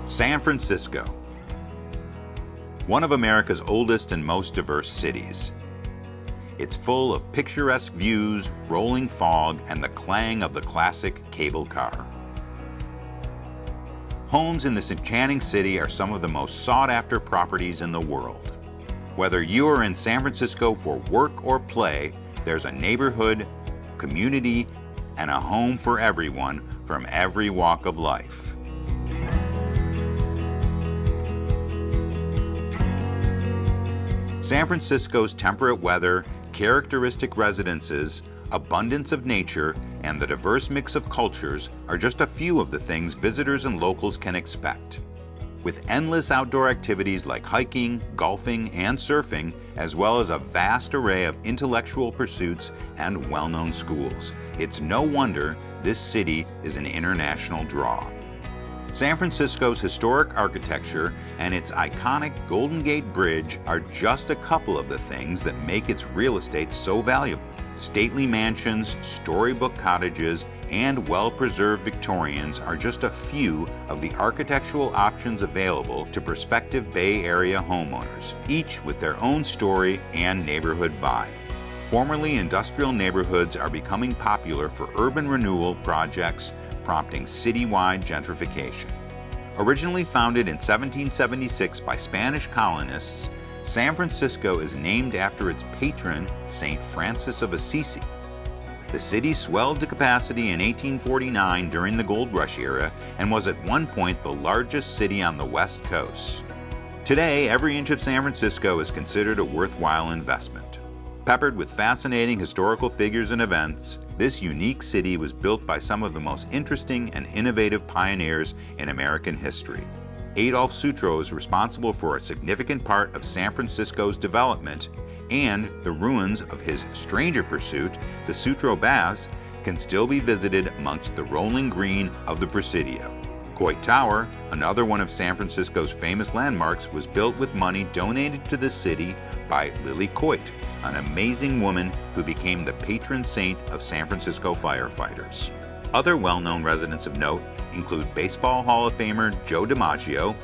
San Francisco, one of America's oldest and most diverse cities. It's full of picturesque views, rolling fog, and the clang of the classic cable car. Homes in this enchanting city are some of the most sought-after properties in the world. Whether you are in San Francisco for work or play, there's a neighborhood, community, and a home for everyone from every walk of life. San Francisco's temperate weather, characteristic residences, abundance of nature, and the diverse mix of cultures are just a few of the things visitors and locals can expect. With endless outdoor activities like hiking, golfing, and surfing, as well as a vast array of intellectual pursuits and well-known schools, it's no wonder this city is an international draw. San Francisco's historic architecture and its iconic Golden Gate Bridge are just a couple of the things that make its real estate so valuable. Stately mansions, storybook cottages, and well-preserved Victorians are just a few of the architectural options available to prospective Bay Area homeowners, each with their own story and neighborhood vibe. Formerly industrial neighborhoods are becoming popular for urban renewal projects, prompting citywide gentrification. Originally founded in 1776 by Spanish colonists, San Francisco is named after its patron, St. Francis of Assisi. The city swelled to capacity in 1849 during the Gold Rush era and was at one point the largest city on the West Coast. Today, every inch of San Francisco is considered a worthwhile investment. Peppered with fascinating historical figures and events, this unique city was built by some of the most interesting and innovative pioneers in American history. Adolf Sutro is responsible for a significant part of San Francisco's development, and the ruins of his stranger pursuit, the Sutro Baths, can still be visited amongst the rolling green of the Presidio. Coit Tower, another one of San Francisco's famous landmarks, was built with money donated to the city by Lily Coit, an amazing woman who became the patron saint of San Francisco firefighters. Other well-known residents of note include Baseball Hall of Famer Joe DiMaggio,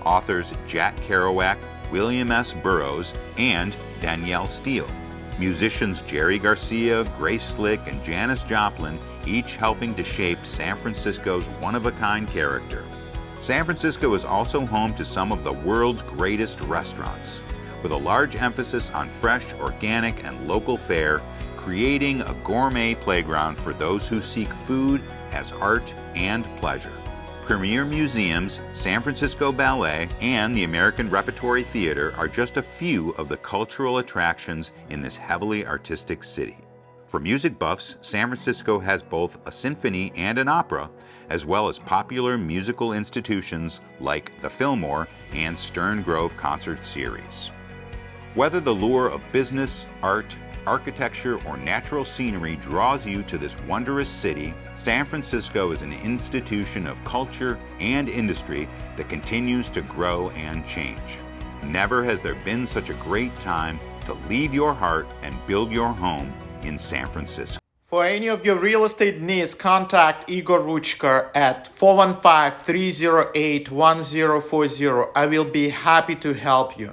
authors Jack Kerouac, William S. Burroughs, and Danielle Steele, musicians Jerry Garcia, Grace Slick, and Janis Joplin, each helping to shape San Francisco's one-of-a-kind character. San Francisco is also home to some of the world's greatest restaurants, with a large emphasis on fresh, organic, and local fare, creating a gourmet playground for those who seek food as art and pleasure. Premier museums, San Francisco Ballet, and the American Repertory Theater are just a few of the cultural attractions in this heavily artistic city. For music buffs, San Francisco has both a symphony and an opera, as well as popular musical institutions like the Fillmore and Stern Grove Concert Series. Whether the lure of business, art, architecture, or natural scenery draws you to this wondrous city, San Francisco is an institution of culture and industry that continues to grow and change. Never has there been such a great time to leave your heart and build your home in San Francisco. For any of your real estate needs, contact Igor Ruchka at 415-308-1040. I will be happy to help you.